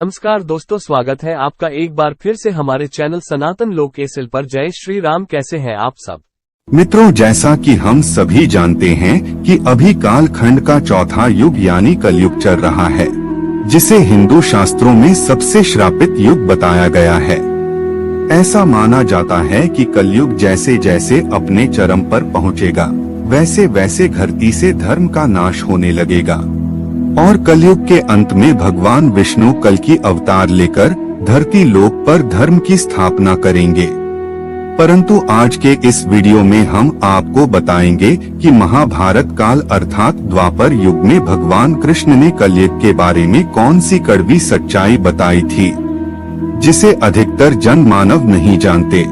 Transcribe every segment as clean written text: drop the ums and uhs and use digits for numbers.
नमस्कार दोस्तों, स्वागत है आपका एक बार फिर से हमारे चैनल सनातन लोक एसएल पर। जय श्री राम। कैसे हैं आप सब मित्रों, जैसा कि हम सभी जानते हैं कि अभी कालखंड का चौथा युग यानी कलयुग चल रहा है, जिसे हिंदू शास्त्रों में सबसे श्रापित युग बताया गया है। ऐसा माना जाता है कि कलयुग जैसे जैसे अपने चरम पर पहुंचेगा, वैसे वैसे धरती से धर्म का नाश होने लगेगा और कलयुग के अंत में भगवान विष्णु कल की अवतार लेकर धरती लोक पर धर्म की स्थापना करेंगे। परंतु आज के इस वीडियो में हम आपको बताएंगे कि महाभारत काल अर्थात द्वापर युग में भगवान कृष्ण ने कलयुग के बारे में कौन सी कड़वी सच्चाई बताई थी, जिसे अधिकतर जन मानव नहीं जानते।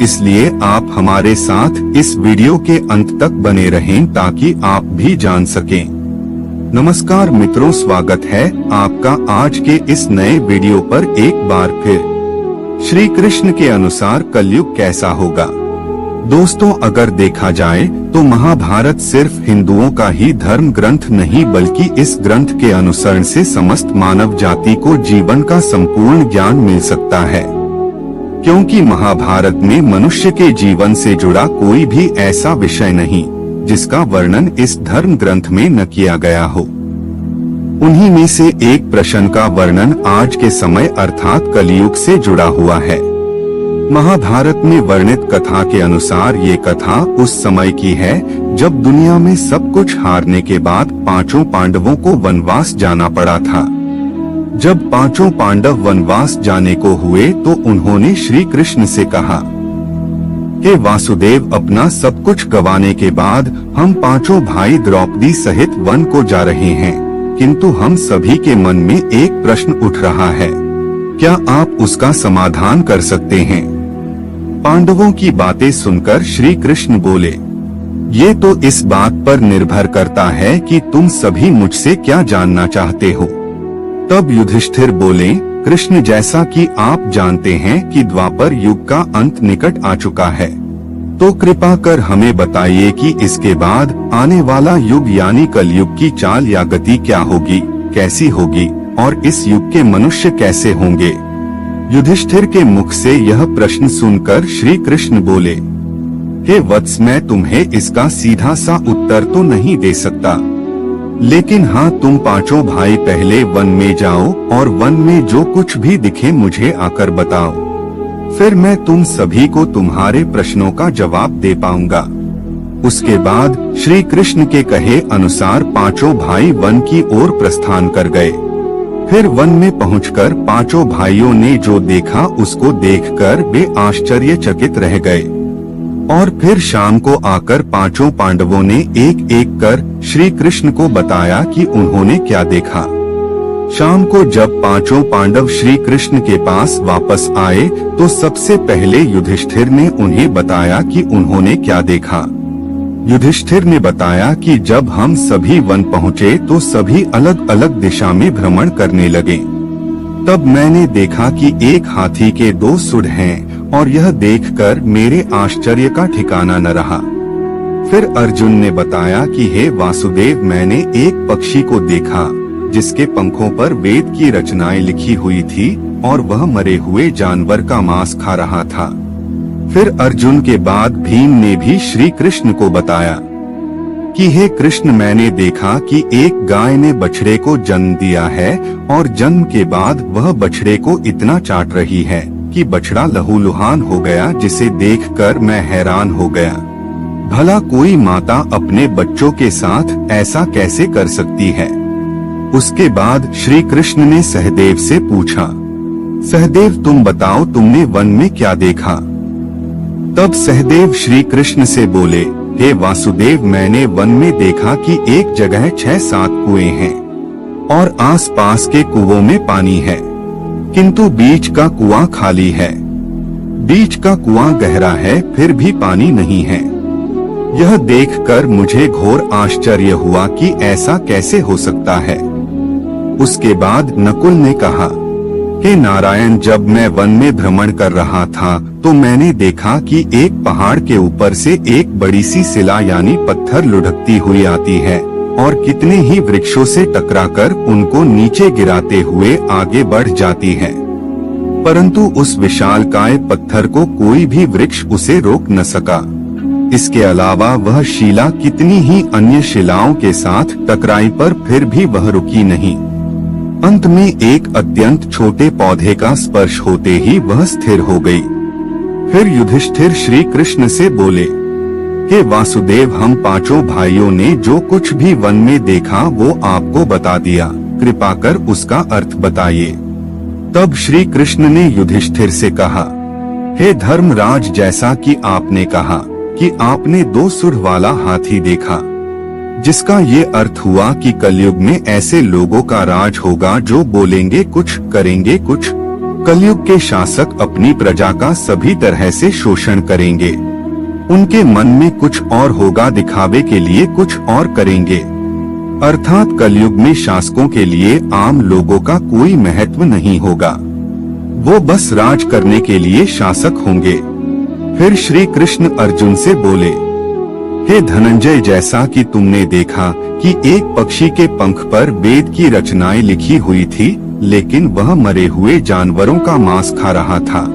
इसलिए आप हमारे साथ इस वीडियो के अंत तक बने रहें ताकि आप भी जान सकें। नमस्कार मित्रों, स्वागत है आपका आज के इस नए वीडियो पर एक बार फिर। श्री कृष्ण के अनुसार कलयुग कैसा होगा? दोस्तों, अगर देखा जाए तो महाभारत सिर्फ हिंदुओं का ही धर्म ग्रंथ नहीं, बल्कि इस ग्रंथ के अनुसरण से समस्त मानव जाति को जीवन का संपूर्ण ज्ञान मिल सकता है, क्योंकि महाभारत में मनुष्य के जीवन से जुड़ा कोई भी ऐसा विषय नहीं जिसका वर्णन इस धर्म ग्रंथ में न किया गया हो। उन्हीं में से एक प्रश्न का वर्णन आज के समय अर्थात कलयुग से जुड़ा हुआ है। महाभारत में वर्णित कथा के अनुसार ये कथा उस समय की है जब दुनिया में सब कुछ हारने के बाद पांचों पांडवों को वनवास जाना पड़ा था। जब पांचों पांडव वनवास जाने को हुए तो उन्होंने श्री कृष्ण से कहा कि वासुदेव, अपना सब कुछ गंवाने के बाद हम पांचों भाई द्रौपदी सहित वन को जा रहे हैं, किंतु हम सभी के मन में एक प्रश्न उठ रहा है, क्या आप उसका समाधान कर सकते हैं? पांडवों की बातें सुनकर श्री कृष्ण बोले, ये तो इस बात पर निर्भर करता है कि तुम सभी मुझसे क्या जानना चाहते हो। तब युधिष्ठिर बोले, कृष्ण, जैसा कि आप जानते हैं कि द्वापर युग का अंत निकट आ चुका है, तो कृपा कर हमें बताइए कि इसके बाद आने वाला युग यानी कलयुग की चाल या गति क्या होगी, कैसी होगी और इस युग के मनुष्य कैसे होंगे। युधिष्ठिर के मुख से यह प्रश्न सुनकर श्री कृष्ण बोले, हे वत्स, मैं तुम्हें इसका सीधा सा उत्तर तो नहीं दे सकता, लेकिन हाँ, तुम पांचों भाई पहले वन में जाओ और वन में जो कुछ भी दिखे मुझे आकर बताओ, फिर मैं तुम सभी को तुम्हारे प्रश्नों का जवाब दे पाऊंगा। उसके बाद श्री कृष्ण के कहे अनुसार पांचों भाई वन की ओर प्रस्थान कर गए। फिर वन में पहुंचकर पांचों भाइयों ने जो देखा उसको देखकर वे आश्चर्यचकित रह गए और फिर शाम को आकर पांचों पांडवों ने एक एक कर श्री कृष्ण को बताया कि उन्होंने क्या देखा। शाम को जब पांचों पांडव श्री कृष्ण के पास वापस आए तो सबसे पहले युधिष्ठिर ने उन्हें बताया कि उन्होंने क्या देखा। युधिष्ठिर ने बताया कि जब हम सभी वन पहुँचे तो सभी अलग अलग दिशा में भ्रमण करने लगे। तब मैंने देखा कि एक हाथी के 2 सुढ़ हैं और यह देखकर मेरे आश्चर्य का ठिकाना न रहा। फिर अर्जुन ने बताया कि हे वासुदेव, मैंने एक पक्षी को देखा जिसके पंखों पर वेद की रचनाएं लिखी हुई थी और वह मरे हुए जानवर का मांस खा रहा था। फिर अर्जुन के बाद भीम ने भी श्री कृष्ण को बताया कि हे कृष्ण, मैंने देखा कि एक गाय ने बछड़े को जन्म दिया है और जन्म के बाद वह बछड़े को इतना चाट रही है कि बछड़ा लहूलुहान हो गया, जिसे देखकर मैं हैरान हो गया। भला कोई माता अपने बच्चों के साथ ऐसा कैसे कर सकती है? उसके बाद श्री कृष्ण ने सहदेव से पूछा, सहदेव, तुम बताओ, तुमने वन में क्या देखा? तब सहदेव श्री कृष्ण से बोले, हे वासुदेव, मैंने वन में देखा कि एक जगह 6-7 कुएं हैं और आसपास के कुओं में पानी है, किंतु बीच का कुआं खाली है। बीच का कुआं गहरा है, फिर भी पानी नहीं है। यह देखकर मुझे घोर आश्चर्य हुआ कि ऐसा कैसे हो सकता है। उसके बाद नकुल ने कहा, हे नारायण, जब मैं वन में भ्रमण कर रहा था तो मैंने देखा कि एक पहाड़ के ऊपर से एक बड़ी सी शिला यानी पत्थर लुढ़कती हुई आती है और कितने ही वृक्षों से टकराकर उनको नीचे गिराते हुए आगे बढ़ जाती है, परंतु उस विशालकाय पत्थर को कोई भी वृक्ष उसे रोक न सका। इसके अलावा वह शिला कितनी ही अन्य शिलाओं के साथ टकराई पर फिर भी वह रुकी नहीं। अंत में एक अत्यंत छोटे पौधे का स्पर्श होते ही वह स्थिर हो गई। फिर युधिष्ठिर श्री कृष्ण से बोले, हे वासुदेव, हम पांचों भाइयों ने जो कुछ भी वन में देखा वो आपको बता दिया, कृपा कर उसका अर्थ बताइए। तब श्री कृष्ण ने युधिष्ठिर से कहा, हे धर्मराज, जैसा कि आपने कहा कि आपने 2 सुढ़ वाला हाथी देखा, जिसका ये अर्थ हुआ कि कलयुग में ऐसे लोगों का राज होगा जो बोलेंगे कुछ, करेंगे कुछ। कलयुग के शासक अपनी प्रजा का सभी तरह से शोषण करेंगे। उनके मन में कुछ और होगा, दिखावे के लिए कुछ और करेंगे। अर्थात कलयुग में शासकों के लिए आम लोगों का कोई महत्व नहीं होगा, वो बस राज करने के लिए शासक होंगे। फिर श्री कृष्ण अर्जुन से बोले, हे धनंजय, जैसा कि तुमने देखा कि एक पक्षी के पंख पर वेद की रचनाएं लिखी हुई थी, लेकिन वह मरे हुए जानवरों का मांस खा रहा था,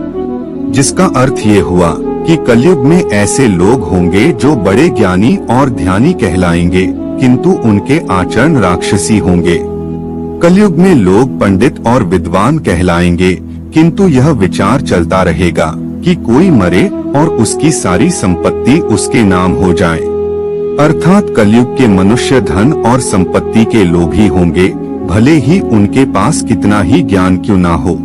जिसका अर्थ ये हुआ कि कलयुग में ऐसे लोग होंगे जो बड़े ज्ञानी और ध्यानी कहलाएंगे, किंतु उनके आचरण राक्षसी होंगे। कलयुग में लोग पंडित और विद्वान कहलाएंगे, किंतु यह विचार चलता रहेगा कि कोई मरे और उसकी सारी संपत्ति उसके नाम हो जाए। अर्थात कलयुग के मनुष्य धन और संपत्ति के लोभी होंगे, भले ही उनके पास कितना ही ज्ञान क्यों ना हो।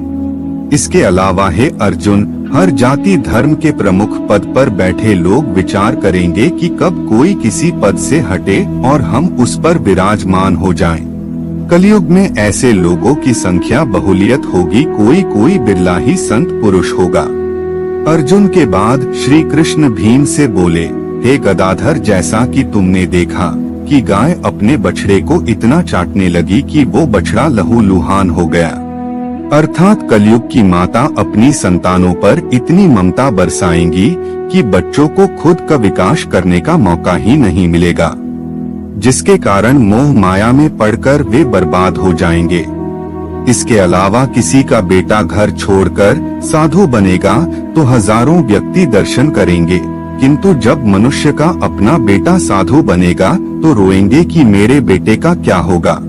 इसके अलावा हे अर्जुन, हर जाति धर्म के प्रमुख पद पर बैठे लोग विचार करेंगे कि कब कोई किसी पद से हटे और हम उस पर विराजमान हो जाएं। कलयुग में ऐसे लोगों की संख्या बहुलियत होगी, कोई कोई बिरला ही संत पुरुष होगा। अर्जुन के बाद श्री कृष्ण भीम से बोले, हे गदाधर, जैसा कि तुमने देखा कि गाय अपने बछड़े को इतना चाटने लगी कि वो बछड़ा लहूलुहान हो गया। अर्थात कलयुग की माता अपनी संतानों पर इतनी ममता बरसाएंगी कि बच्चों को खुद का विकास करने का मौका ही नहीं मिलेगा, जिसके कारण मोह माया में पड़कर वे बर्बाद हो जाएंगे। इसके अलावा किसी का बेटा घर छोड़कर साधु बनेगा तो हजारों व्यक्ति दर्शन करेंगे, किंतु जब मनुष्य का अपना बेटा साधु बनेगा तो रोएंगे कि मेरे बेटे का क्या होगा।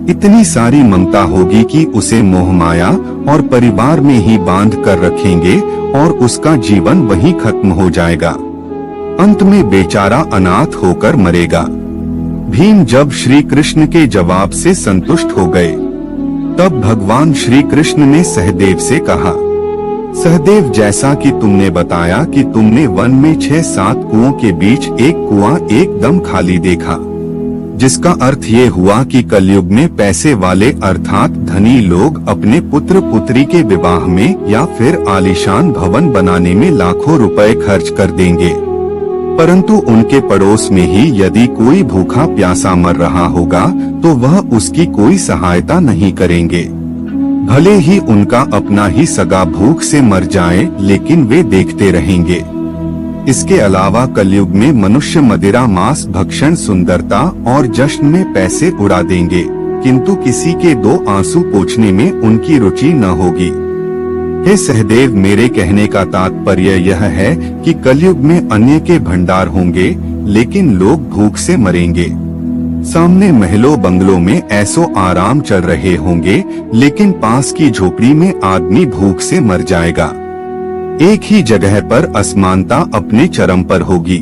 इतनी सारी ममता होगी कि उसे मोह माया और परिवार में ही बांध कर रखेंगे और उसका जीवन वहीं खत्म हो जाएगा। अंत में बेचारा अनाथ होकर मरेगा। भीम जब श्री कृष्ण के जवाब से संतुष्ट हो गए, तब भगवान श्री कृष्ण ने सहदेव से कहा, सहदेव, जैसा कि तुमने बताया कि तुमने वन में 6-7 कुओं के बीच एक कुआं एकदम खाली देखा, जिसका अर्थ ये हुआ कि कलयुग में पैसे वाले अर्थात धनी लोग अपने पुत्र पुत्री के विवाह में या फिर आलीशान भवन बनाने में लाखों रुपए खर्च कर देंगे, परंतु उनके पड़ोस में ही यदि कोई भूखा प्यासा मर रहा होगा तो वह उसकी कोई सहायता नहीं करेंगे। भले ही उनका अपना ही सगा भूख से मर जाए, लेकिन वे देखते रहेंगे। इसके अलावा कलयुग में मनुष्य मदिरा, मांस भक्षण, सुंदरता और जश्न में पैसे उड़ा देंगे, किंतु किसी के 2 आंसू पोंछने में उनकी रुचि न होगी। हे सहदेव, मेरे कहने का तात्पर्य यह है कि कलयुग में अन्य के भंडार होंगे, लेकिन लोग भूख से मरेंगे। सामने महलों बंगलों में ऐसो आराम चल रहे होंगे, लेकिन पास की झोपड़ी में आदमी भूख से मर जाएगा। एक ही जगह पर असमानता अपने चरम पर होगी।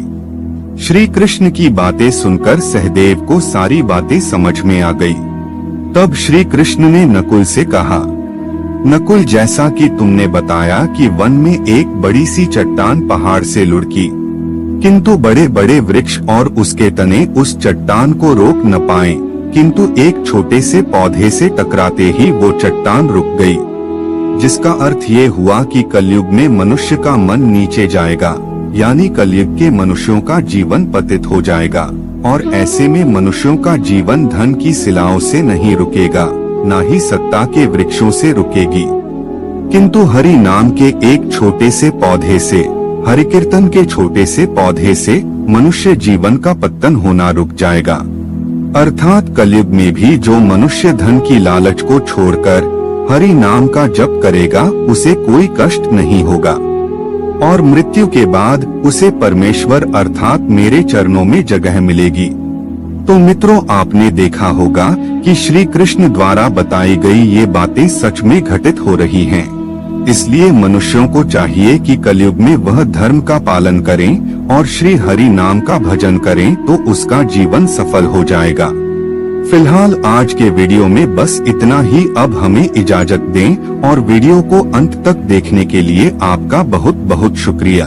श्री कृष्ण की बातें सुनकर सहदेव को सारी बातें समझ में आ गई। तब श्री कृष्ण ने नकुल से कहा, नकुल, जैसा कि तुमने बताया कि वन में एक बड़ी सी चट्टान पहाड़ से लुढ़की, किंतु बड़े बड़े वृक्ष और उसके तने उस चट्टान को रोक न पाए, किंतु एक छोटे से पौधे से टकराते ही वो चट्टान रुक गई, जिसका अर्थ ये हुआ कि कलयुग में मनुष्य का मन नीचे जाएगा, यानी कलयुग के मनुष्यों का जीवन पतित हो जाएगा, और ऐसे में मनुष्यों का जीवन धन की शिलाओं से नहीं रुकेगा, न ही सत्ता के वृक्षों से रुकेगी, किंतु हरि नाम के एक छोटे से पौधे से, हरि कीर्तन के छोटे से पौधे से मनुष्य जीवन का पतन होना रुक जाएगा। अर्थात कलयुग में भी जो मनुष्य धन की लालच को छोड़कर हरि नाम का जप करेगा उसे कोई कष्ट नहीं होगा और मृत्यु के बाद उसे परमेश्वर अर्थात मेरे चरणों में जगह मिलेगी। तो मित्रों, आपने देखा होगा कि श्री कृष्ण द्वारा बताई गई ये बातें सच में घटित हो रही हैं। इसलिए मनुष्यों को चाहिए कि कलयुग में वह धर्म का पालन करें और श्री हरि नाम का भजन करें तो उसका जीवन सफल हो जाएगा। फिलहाल आज के वीडियो में बस इतना ही। अब हमें इजाजत दें और वीडियो को अंत तक देखने के लिए आपका बहुत बहुत शुक्रिया।